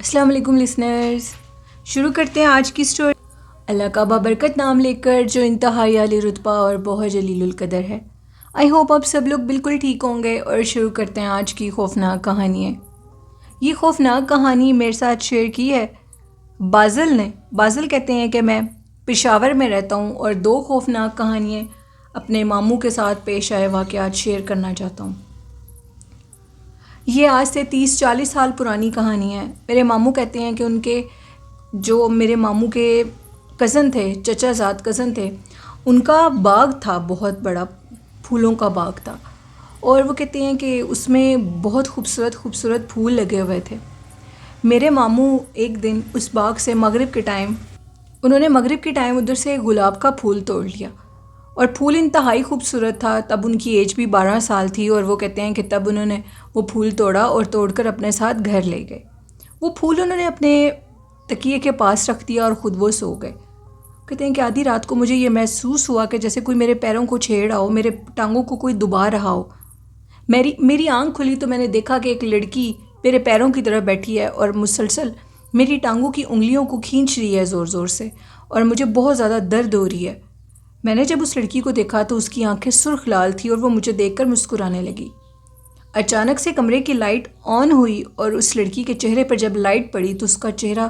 السلام علیکم لسنرز، شروع کرتے ہیں آج کی سٹوری۔ اللہ کا بابرکت نام لے کر جو انتہائی عالی رتبہ اور بہت جلیل القدر ہے۔ آئی ہوپ آپ سب لوگ بالکل ٹھیک ہوں گے اور شروع کرتے ہیں آج کی خوفناک کہانی ہے۔ یہ خوفناک کہانی میرے ساتھ شیئر کی ہے بازل نے۔ بازل کہتے ہیں کہ میں پشاور میں رہتا ہوں اور 2 خوفناک کہانیاں اپنے ماموں کے ساتھ پیش آئے واقعات شیئر کرنا چاہتا ہوں۔ یہ آج سے 30-40 سال پرانی کہانی ہے۔ میرے ماموں کہتے ہیں کہ ان کے جو میرے ماموں کے کزن تھے، چچا زاد کزن تھے، ان کا باغ تھا، بہت بڑا پھولوں کا باغ تھا، اور وہ کہتے ہیں کہ اس میں بہت خوبصورت پھول لگے ہوئے تھے۔ میرے ماموں ایک دن اس باغ سے مغرب کے ٹائم ادھر سے گلاب کا پھول توڑ لیا، اور پھول انتہائی خوبصورت تھا۔ تب ان کی ایج بھی 12 سال تھی، اور وہ کہتے ہیں کہ تب انہوں نے وہ پھول توڑا اور توڑ کر اپنے ساتھ گھر لے گئے۔ وہ پھول انہوں نے اپنے تکیے کے پاس رکھ دیا اور خود وہ سو گئے۔ کہتے ہیں کہ آدھی رات کو مجھے یہ محسوس ہوا کہ جیسے کوئی میرے پیروں کو چھیڑ رہا ہو، میرے ٹانگوں کو کوئی دبا رہا ہو۔ میری آنکھ کھلی تو میں نے دیکھا کہ ایک لڑکی میرے پیروں کی طرف بیٹھی ہے اور مسلسل میری ٹانگوں کی انگلیوں کو کھینچ رہی ہے زور زور سے، اور مجھے بہت زیادہ درد ہو رہی ہے۔ میں نے جب اس لڑکی کو دیکھا تو اس کی آنکھیں سرخ لال تھی اور وہ مجھے دیکھ کر مسکرانے لگی۔ اچانک سے کمرے کی لائٹ آن ہوئی اور اس لڑکی کے چہرے پر جب لائٹ پڑی تو اس کا چہرہ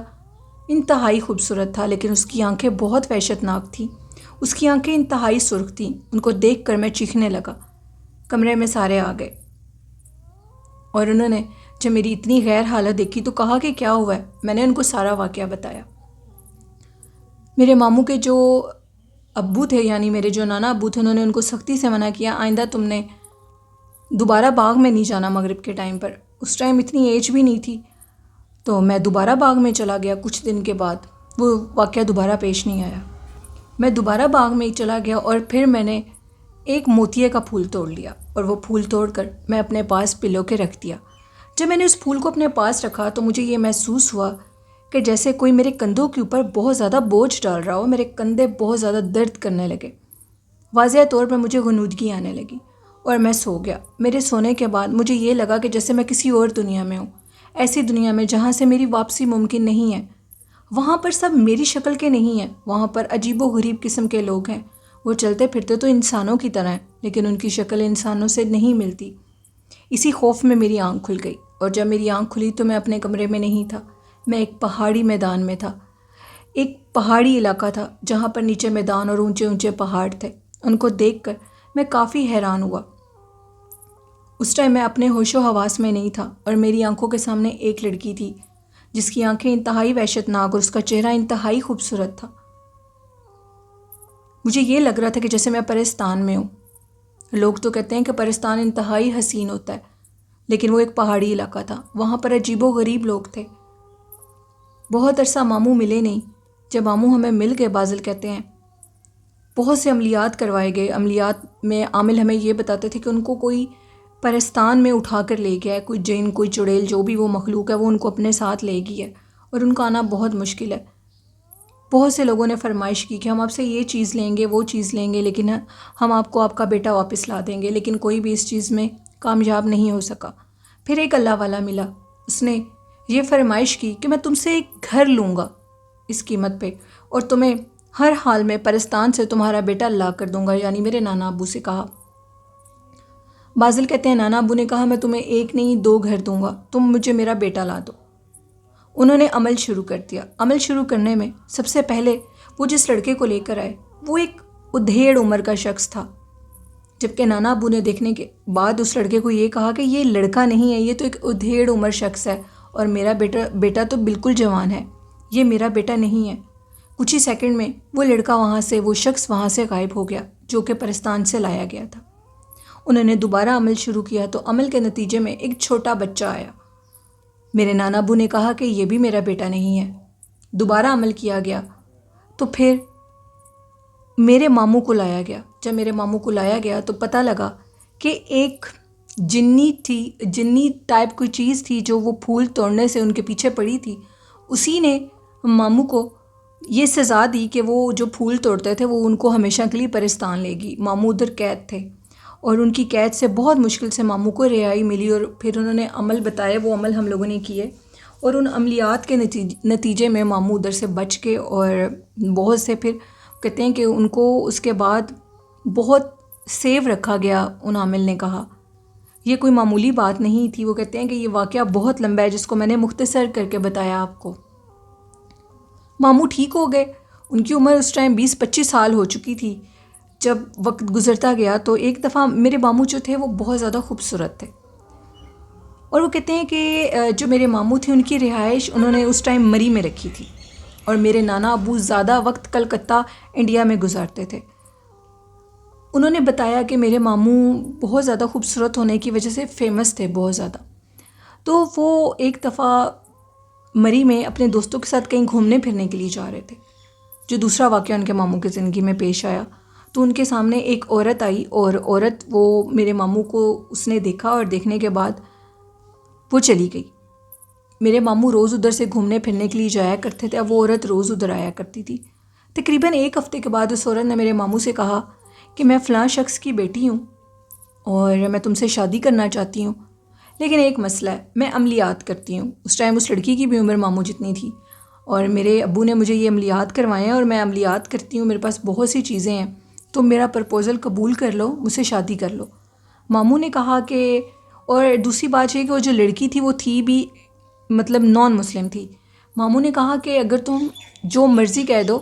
انتہائی خوبصورت تھا، لیکن اس کی آنکھیں بہت وحشت ناک تھیں۔ اس کی آنکھیں انتہائی سرخ تھیں۔ ان کو دیکھ کر میں چیخنے لگا۔ کمرے میں سارے آ گئے اور انہوں نے جب میری اتنی غیر حالت دیکھی تو کہا کہ کیا ہوا ہے۔ میں نے ان کو سارا واقعہ بتایا۔ میرے ماموں کے جو ابو تھے، یعنی میرے جو نانا ابو تھے، انہوں نے ان کو سختی سے منع کیا، آئندہ تم نے دوبارہ باغ میں نہیں جانا مغرب کے ٹائم پر۔ اس ٹائم اتنی ایج بھی نہیں تھی، تو میں دوبارہ باغ میں چلا گیا۔ کچھ دن کے بعد وہ واقعہ دوبارہ پیش نہیں آیا۔ میں دوبارہ باغ میں چلا گیا اور پھر میں نے ایک موتیے کا پھول توڑ لیا، اور وہ پھول توڑ کر میں اپنے پاس پلو کے رکھ دیا۔ جب میں نے اس پھول کو اپنے پاس رکھا تو مجھے یہ محسوس ہوا کہ جیسے کوئی میرے کندھوں کے اوپر بہت زیادہ بوجھ ڈال رہا ہو۔ میرے کندھے بہت زیادہ درد کرنے لگے۔ واضح طور پر مجھے غنودگی آنے لگی اور میں سو گیا۔ میرے سونے کے بعد مجھے یہ لگا کہ جیسے میں کسی اور دنیا میں ہوں، ایسی دنیا میں جہاں سے میری واپسی ممکن نہیں ہے۔ وہاں پر سب میری شکل کے نہیں ہیں، وہاں پر عجیب و غریب قسم کے لوگ ہیں۔ وہ چلتے پھرتے تو انسانوں کی طرح ہیں، لیکن ان کی شکل انسانوں سے نہیں ملتی۔ اسی خوف میں میری آنکھ کھل گئی، اور جب میری آنکھ کھلی تو میں اپنے کمرے میں نہیں تھا، میں ایک پہاڑی میدان میں تھا۔ ایک پہاڑی علاقہ تھا جہاں پر نیچے میدان اور اونچے اونچے پہاڑ تھے۔ ان کو دیکھ کر میں کافی حیران ہوا۔ اس ٹائم میں اپنے ہوش و حواس میں نہیں تھا، اور میری آنکھوں کے سامنے ایک لڑکی تھی جس کی آنکھیں انتہائی وحشت ناک اور اس کا چہرہ انتہائی خوبصورت تھا۔ مجھے یہ لگ رہا تھا کہ جیسے میں پرستان میں ہوں۔ لوگ تو کہتے ہیں کہ پرستان انتہائی حسین ہوتا ہے، لیکن وہ ایک پہاڑی علاقہ تھا۔ وہاں پر عجیب و غریب لوگ تھے۔ بہت عرصہ ماموں ملے نہیں۔ جب ماموں ہمیں مل گئے، بازل کہتے ہیں، بہت سے عملیات کروائے گئے۔ عملیات میں عامل ہمیں یہ بتاتے تھے کہ ان کو کوئی پرستان میں اٹھا کر لے گیا ہے، کوئی جن، کوئی چڑیل، جو بھی وہ مخلوق ہے وہ ان کو اپنے ساتھ لے گئی ہے، اور ان کا آنا بہت مشکل ہے۔ بہت سے لوگوں نے فرمائش کی کہ ہم آپ سے یہ چیز لیں گے، وہ چیز لیں گے، لیکن ہم آپ کو آپ کا بیٹا واپس لا دیں گے، لیکن کوئی بھی اس چیز میں کامیاب نہیں ہو سکا۔ پھر ایک اللہ والا ملا، اس نے یہ فرمائش کی کہ میں تم سے ایک گھر لوں گا اس قیمت پہ، اور تمہیں ہر حال میں پرستان سے تمہارا بیٹا لا کر دوں گا، یعنی میرے نانا ابو سے کہا۔ بازل کہتے ہیں نانا ابو نے کہا میں تمہیں 1 نہیں 2 گھر دوں گا، تم مجھے میرا بیٹا لا دو۔ انہوں نے عمل شروع کر دیا۔ عمل شروع کرنے میں سب سے پہلے وہ جس لڑکے کو لے کر آئے وہ ایک ادھیڑ عمر کا شخص تھا، جبکہ نانا ابو نے دیکھنے کے بعد اس لڑکے کو یہ کہا کہ یہ لڑکا نہیں ہے، یہ تو ایک ادھیڑ عمر شخص ہے، اور میرا بیٹا تو بالکل جوان ہے، یہ میرا بیٹا نہیں ہے۔ کچھ ہی سیکنڈ میں وہ شخص وہاں سے غائب ہو گیا جو کہ پرستان سے لایا گیا تھا۔ انہوں نے دوبارہ عمل شروع کیا تو عمل کے نتیجے میں ایک چھوٹا بچہ آیا۔ میرے نانا ابو نے کہا کہ یہ بھی میرا بیٹا نہیں ہے۔ دوبارہ عمل کیا گیا تو پھر میرے ماموں کو لایا گیا۔ جب میرے ماموں کو لایا گیا تو پتہ لگا کہ ایک جنی ٹائپ کوئی چیز تھی جو وہ پھول توڑنے سے ان کے پیچھے پڑی تھی، اسی نے ماموں کو یہ سزا دی کہ وہ جو پھول توڑتے تھے وہ ان کو ہمیشہ کے لیے پرستان لے گی۔ ماموں ادھر قید تھے، اور ان کی قید سے بہت مشکل سے ماموں کو رہائی ملی، اور پھر انہوں نے عمل بتائے، وہ عمل ہم لوگوں نے کیے، اور ان عملیات کے نتیجے میں ماموں ادھر سے بچ کے، اور بہت سے پھر کہتے ہیں کہ ان کو اس کے بعد بہت سیو رکھا گیا. ان عامل نے کہا یہ کوئی معمولی بات نہیں تھی. وہ کہتے ہیں کہ یہ واقعہ بہت لمبا ہے جس کو میں نے مختصر کر کے بتایا آپ کو. ماموں ٹھیک ہو گئے. ان کی عمر اس ٹائم 20-25 سال ہو چکی تھی. جب وقت گزرتا گیا تو ایک دفعہ میرے ماموں جو تھے وہ بہت زیادہ خوبصورت تھے، اور وہ کہتے ہیں کہ جو میرے ماموں تھے ان کی رہائش انہوں نے اس ٹائم مری میں رکھی تھی، اور میرے نانا ابو زیادہ وقت کلکتہ انڈیا میں گزارتے تھے. انہوں نے بتایا کہ میرے ماموں بہت زیادہ خوبصورت ہونے کی وجہ سے فیمس تھے بہت زیادہ. تو وہ ایک دفعہ مری میں اپنے دوستوں کے ساتھ کہیں گھومنے پھرنے کے لیے جا رہے تھے. جو دوسرا واقعہ ان کے ماموں کی زندگی میں پیش آیا تو ان کے سامنے ایک عورت آئی، اور عورت وہ میرے ماموں کو اس نے دیکھا، اور دیکھنے کے بعد وہ چلی گئی. میرے ماموں روز ادھر سے گھومنے پھرنے کے لیے جایا کرتے تھے. اب وہ عورت روز ادھر آیا کرتی تھی. تقریباً 1 ہفتے کے بعد اس عورت نے میرے ماموں سے کہا کہ میں فلاں شخص کی بیٹی ہوں اور میں تم سے شادی کرنا چاہتی ہوں، لیکن ایک مسئلہ ہے، میں عملیات کرتی ہوں. اس ٹائم اس لڑکی کی بھی عمر ماموں جتنی تھی، اور میرے ابو نے مجھے یہ عملیات کروائے ہیں اور میں عملیات کرتی ہوں، میرے پاس بہت سی چیزیں ہیں، تم میرا پرپوزل قبول کر لو، مجھ سے شادی کر لو. ماموں نے کہا کہ، اور دوسری بات یہ کہ وہ جو لڑکی تھی وہ تھی بھی مطلب نان مسلم تھی. ماموں نے کہا کہ اگر تم جو مرضی کہہ دو،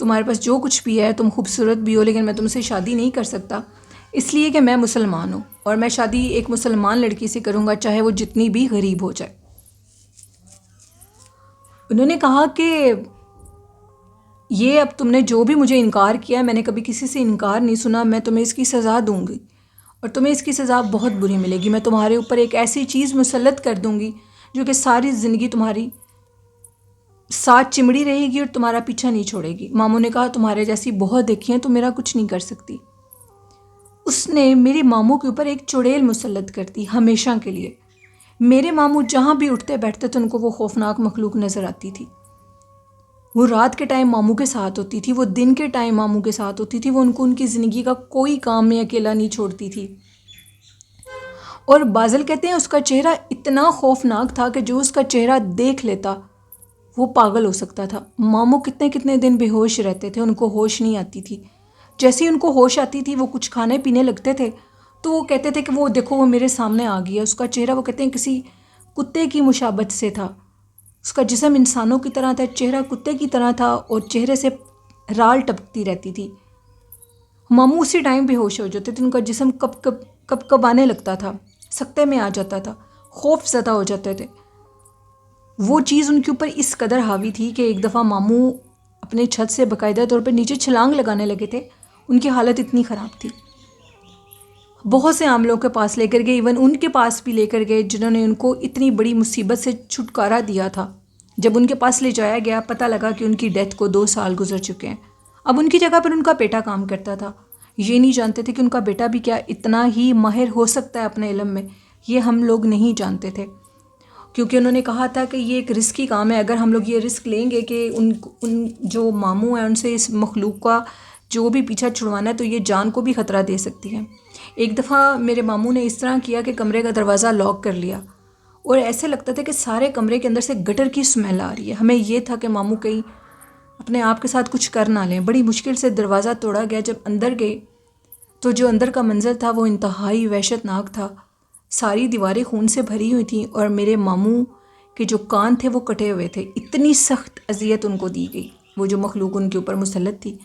تمہارے پاس جو کچھ بھی ہے، تم خوبصورت بھی ہو، لیکن میں تم سے شادی نہیں کر سکتا، اس لیے کہ میں مسلمان ہوں، اور میں شادی ایک مسلمان لڑکی سے کروں گا چاہے وہ جتنی بھی غریب ہو جائے. انہوں نے کہا کہ یہ اب تم نے جو بھی مجھے انکار کیا ہے، میں نے کبھی کسی سے انکار نہیں سنا، میں تمہیں اس کی سزا دوں گی، اور تمہیں اس کی سزا بہت بری ملے گی. میں تمہارے اوپر ایک ایسی چیز مسلط کر دوں گی جو کہ ساری زندگی تمہاری ساتھ چمڑی رہے گی اور تمہارا پیچھا نہیں چھوڑے گی. ماموں نے کہا تمہارے جیسی بہت دیکھی ہیں، تم میرا کچھ نہیں کر سکتی. اس نے میرے ماموں کے اوپر ایک چڑیل مسلط کر دی ہمیشہ کے لیے. میرے ماموں جہاں بھی اٹھتے بیٹھتے تھے ان کو وہ خوفناک مخلوق نظر آتی تھی. وہ رات کے ٹائم ماموں کے ساتھ ہوتی تھی، وہ دن کے ٹائم ماموں کے ساتھ ہوتی تھی، وہ ان کو ان کی زندگی کا کوئی کام میں اکیلا نہیں چھوڑتی تھی. اور بازل کہتے ہیں اس کا چہرہ اتنا خوفناک تھا کہ جو اس کا چہرہ دیکھ لیتا وہ پاگل ہو سکتا تھا. ماموں کتنے کتنے دن بے ہوش رہتے تھے، ان کو ہوش نہیں آتی تھی. جیسے ہی ان کو ہوش آتی تھی وہ کچھ کھانے پینے لگتے تھے تو وہ کہتے تھے کہ وہ دیکھو وہ میرے سامنے آ گیا. اس کا چہرہ وہ کہتے ہیں کسی کتے کی مشابت سے تھا. اس کا جسم انسانوں کی طرح تھا، چہرہ کتے کی طرح تھا، اور چہرے سے رال ٹپکتی رہتی تھی. ماموں اسی ٹائم بے ہوش ہو جاتے تھے، ان کا جسم کب کب آنے لگتا تھا، سکتے میں آ جاتا تھا، خوف زدہ ہو جاتے تھے. وہ چیز ان کے اوپر اس قدر حاوی تھی کہ ایک دفعہ ماموں اپنے چھت سے باقاعدہ طور پر نیچے چھلانگ لگانے لگے تھے. ان کی حالت اتنی خراب تھی. بہت سے عاملوں کے پاس لے کر گئے، ایون ان کے پاس بھی لے کر گئے جنہوں نے ان کو اتنی بڑی مصیبت سے چھٹکارا دیا تھا. جب ان کے پاس لے جایا گیا پتہ لگا کہ ان کی ڈیتھ کو 2 سال گزر چکے ہیں. اب ان کی جگہ پر ان کا بیٹا کام کرتا تھا. یہ نہیں جانتے تھے کہ ان کا بیٹا بھی کیا اتنا ہی ماہر ہو سکتا ہے اپنے علم میں. یہ ہم لوگ نہیں جانتے تھے، کیونکہ انہوں نے کہا تھا کہ یہ ایک رسکی کام ہے. اگر ہم لوگ یہ رسک لیں گے کہ ان جو ماموں ہیں ان سے اس مخلوق کا جو بھی پیچھا چھڑوانا ہے تو یہ جان کو بھی خطرہ دے سکتی ہے. ایک دفعہ میرے ماموں نے اس طرح کیا کہ کمرے کا دروازہ لاک کر لیا، اور ایسے لگتا تھا کہ سارے کمرے کے اندر سے گٹر کی سمیل آ رہی ہے. ہمیں یہ تھا کہ ماموں کہیں اپنے آپ کے ساتھ کچھ کر نہ لیں. بڑی مشکل سے دروازہ توڑا گیا. جب اندر گئے تو جو اندر کا منظر تھا وہ انتہائی وحشت ناک تھا. ساری دیواریں خون سے بھری ہوئی تھیں، اور میرے ماموں کے جو کان تھے وہ کٹے ہوئے تھے. اتنی سخت اذیت ان کو دی گئی. وہ جو مخلوق ان کے اوپر مسلط تھی،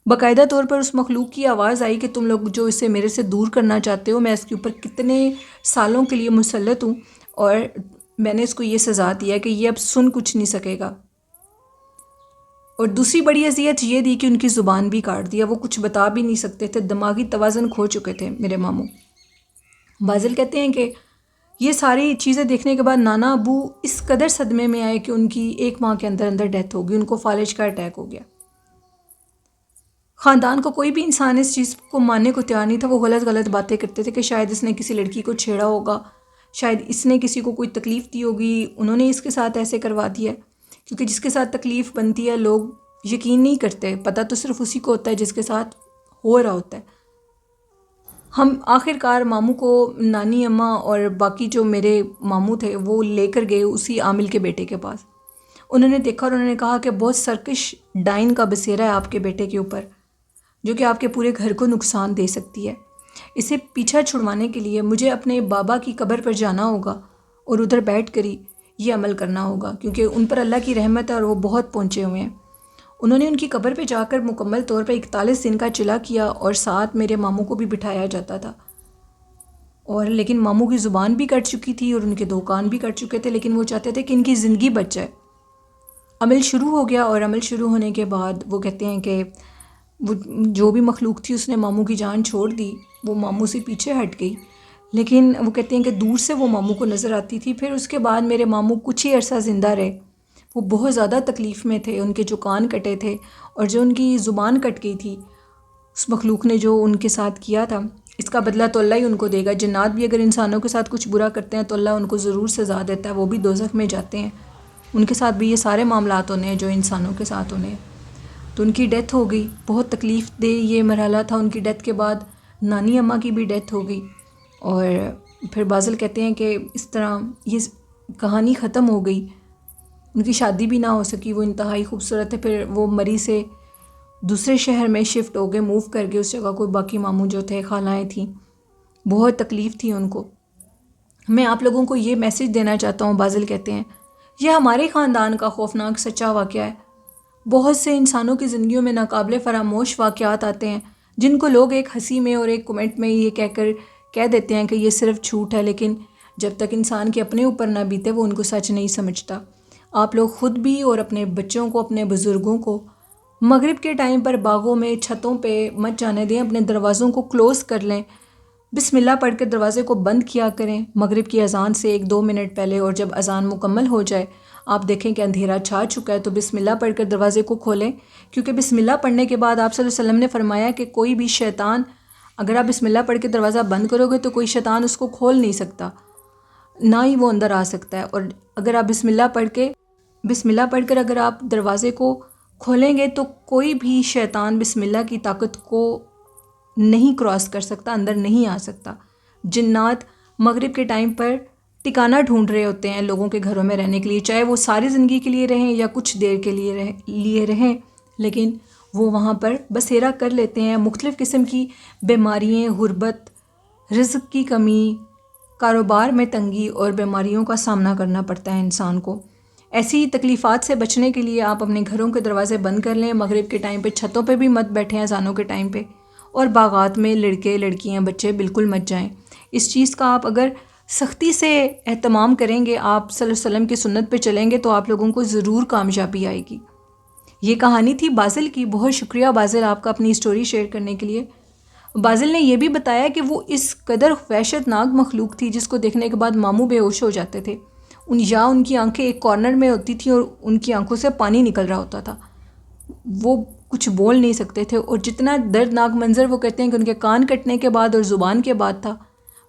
باقاعدہ طور پر اس مخلوق کی آواز آئی کہ تم لوگ جو اسے میرے سے دور کرنا چاہتے ہو، میں اس کے اوپر کتنے سالوں کے لیے مسلط ہوں، اور میں نے اس کو یہ سزا دیا کہ یہ اب سن کچھ نہیں سکے گا. اور دوسری بڑی اذیت یہ دی کہ ان کی زبان بھی کاٹ دیا. وہ کچھ بتا بھی نہیں سکتے تھے، دماغی توازن کھو چکے تھے میرے ماموں. بازل کہتے ہیں کہ یہ ساری چیزیں دیکھنے کے بعد نانا ابو اس قدر صدمے میں آئے کہ ان کی 1 ماہ کے اندر اندر ڈیتھ ہو گئی. ان کو فالج کا اٹیک ہو گیا. خاندان کو کوئی بھی انسان اس چیز کو ماننے کو تیار نہیں تھا. وہ غلط باتیں کرتے تھے کہ شاید اس نے کسی لڑکی کو چھیڑا ہوگا، شاید اس نے کسی کو کوئی تکلیف دی ہوگی، انہوں نے اس کے ساتھ ایسے کروا دیا. کیونکہ جس کے ساتھ تکلیف بنتی ہے لوگ یقین نہیں کرتے. پتہ تو صرف اسی کو ہوتا ہے جس کے ساتھ ہو رہا ہوتا ہے. ہم آخر کار ماموں کو نانی اماں اور باقی جو میرے ماموں تھے وہ لے کر گئے اسی عامل کے بیٹے کے پاس. انہوں نے دیکھا اور انہوں نے کہا کہ بہت سرکش ڈائن کا بسیرا ہے آپ کے بیٹے کے اوپر، جو کہ آپ کے پورے گھر کو نقصان دے سکتی ہے. اسے پیچھا چھڑوانے کے لیے مجھے اپنے بابا کی قبر پر جانا ہوگا اور ادھر بیٹھ کر ہی یہ عمل کرنا ہوگا، کیونکہ ان پر اللہ کی رحمت ہے اور وہ بہت پہنچے ہوئے ہیں. انہوں نے ان کی قبر پہ جا کر مکمل طور پہ 41 دن کا چلا کیا اور ساتھ میرے ماموں کو بھی بٹھایا جاتا تھا. اور لیکن ماموں کی زبان بھی کٹ چکی تھی اور ان کے 2 کان بھی کٹ چکے تھے، لیکن وہ چاہتے تھے کہ ان کی زندگی بچ جائے. عمل شروع ہو گیا اور عمل شروع ہونے کے بعد وہ کہتے ہیں کہ وہ جو بھی مخلوق تھی اس نے ماموں کی جان چھوڑ دی، وہ ماموں سے پیچھے ہٹ گئی. لیکن وہ کہتے ہیں کہ دور سے وہ ماموں کو نظر آتی تھی. پھر اس کے بعد میرے ماموں کچھ ہی عرصہ زندہ رہے. وہ بہت زیادہ تکلیف میں تھے، ان کے جو کان کٹے تھے اور جو ان کی زبان کٹ گئی تھی، اس مخلوق نے جو ان کے ساتھ کیا تھا اس کا بدلہ تو اللہ ہی ان کو دے گا. جنات بھی اگر انسانوں کے ساتھ کچھ برا کرتے ہیں تو اللہ ان کو ضرور سزا دیتا ہے، وہ بھی دوزخ میں جاتے ہیں. ان کے ساتھ بھی یہ سارے معاملات ہونے ہیں جو انسانوں کے ساتھ ہونے ہیں. تو ان کی ڈیتھ ہو گئی. بہت تکلیف دہ یہ مرحلہ تھا. ان کی ڈیتھ کے بعد نانی اماں کی بھی ڈیتھ ہو گئی. اور پھر بازل کہتے ہیں کہ اس طرح یہ کہانی ختم ہو گئی. ان کی شادی بھی نہ ہو سکی. وہ انتہائی خوبصورت ہے. پھر وہ مری سے دوسرے شہر میں شفٹ ہو گئے، موو کر گئے اس جگہ کو. باقی ماموں جو تھے، خالائیں تھیں، بہت تکلیف تھی ان کو. میں آپ لوگوں کو یہ میسج دینا چاہتا ہوں، بازل کہتے ہیں یہ ہمارے خاندان کا خوفناک سچا واقعہ ہے. بہت سے انسانوں کی زندگیوں میں ناقابل فراموش واقعات آتے ہیں جن کو لوگ ایک ہنسی میں اور ایک کمنٹ میں یہ کہہ دیتے ہیں کہ یہ صرف جھوٹ ہے، لیکن جب تک انسان کے اپنے اوپر نہ بیتے وہ ان کو سچ نہیں سمجھتا. آپ لوگ خود بھی اور اپنے بچوں کو، اپنے بزرگوں کو مغرب کے ٹائم پر باغوں میں، چھتوں پہ مت جانے دیں. اپنے دروازوں کو کلوز کر لیں. بسم اللہ پڑھ کر دروازے کو بند کیا کریں مغرب کی اذان سے 1-2 منٹ پہلے. اور جب اذان مکمل ہو جائے، آپ دیکھیں کہ اندھیرا چھا چکا ہے تو بسم اللہ پڑھ کر دروازے کو کھولیں. کیونکہ بسم اللہ پڑھنے کے بعد آپ صلی اللہ علیہ وسلم نے فرمایا کہ کوئی بھی شیطان، اگر آپ بسم اللہ پڑھ کے دروازہ بند کرو گے تو کوئی شیطان اس کو کھول نہیں سکتا، نہ ہی وہ اندر آ سکتا ہے. اور اگر آپ بسم اللہ پڑھ کر اگر آپ دروازے کو کھولیں گے تو کوئی بھی شیطان بسم اللہ کی طاقت کو نہیں کراس کر سکتا، اندر نہیں آ سکتا. جنات مغرب کے ٹائم پر ٹھکانہ ڈھونڈ رہے ہوتے ہیں لوگوں کے گھروں میں رہنے کے لیے، چاہے وہ ساری زندگی کے لیے رہیں یا کچھ دیر کے لیے رہیں، لیکن وہ وہاں پر بسیرا کر لیتے ہیں. مختلف قسم کی بیماریاں، غربت، رزق کی کمی، کاروبار میں تنگی اور بیماریوں کا سامنا کرنا پڑتا ہے انسان کو. ایسی تکلیفات سے بچنے کے لیے آپ اپنے گھروں کے دروازے بند کر لیں. مغرب کے ٹائم پہ چھتوں پہ بھی مت بیٹھیں اذانوں کے ٹائم پہ، اور باغات میں لڑکے لڑکیاں بچے بالکل مت جائیں. اس چیز کا آپ اگر سختی سے اہتمام کریں گے، آپ صلی اللہ علیہ وسلم کی سنت پہ چلیں گے تو آپ لوگوں کو ضرور کامیابی آئے گی. یہ کہانی تھی بازل کی. بہت شکریہ بازل آپ کا اپنی سٹوری شیئر کرنے کے لیے. بازل نے یہ بھی بتایا کہ وہ اس قدر وحشت ناک مخلوق تھی جس کو دیکھنے کے بعد ماموں بے ہوش ہو جاتے تھے. ان کی آنکھیں ایک کارنر میں ہوتی تھیں اور ان کی آنکھوں سے پانی نکل رہا ہوتا تھا. وہ کچھ بول نہیں سکتے تھے. اور جتنا دردناک منظر وہ کہتے ہیں کہ ان کے کان کٹنے کے بعد اور زبان کے بعد تھا،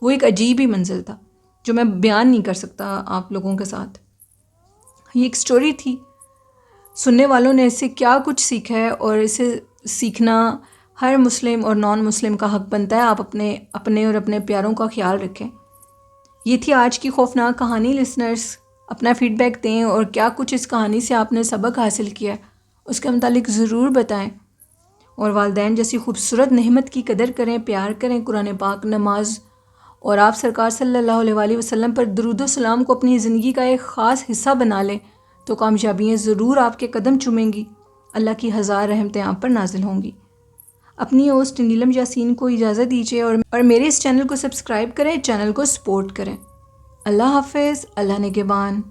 وہ ایک عجیب ہی منظر تھا جو میں بیان نہیں کر سکتا آپ لوگوں کے ساتھ. یہ ایک سٹوری تھی. سننے والوں نے اس سے کیا کچھ سیکھا ہے، اور اسے سیکھنا ہر مسلم اور نان مسلم کا حق بنتا ہے. آپ اپنے اور اپنے پیاروں کا خیال رکھیں. یہ تھی آج کی خوفناک کہانی. لسنرز اپنا فیڈ بیک دیں اور کیا کچھ اس کہانی سے آپ نے سبق حاصل کیا اس کے متعلق ضرور بتائیں. اور والدین جیسی خوبصورت نعمت کی قدر کریں، پیار کریں. قرآن پاک، نماز اور آپ سرکار صلی اللہ علیہ وسلم پر درود و سلام کو اپنی زندگی کا ایک خاص حصہ بنا لیں تو کامیابیاں ضرور آپ کے قدم چومیں گی. اللہ کی 1000 رحمتیں آپ پر نازل ہوں گی. اپنی ہوسٹ نیلم یاسین کو اجازت دیجیے اور میرے اس چینل کو سبسکرائب کریں، چینل کو سپورٹ کریں. اللہ حافظ. اللہ نگہبان.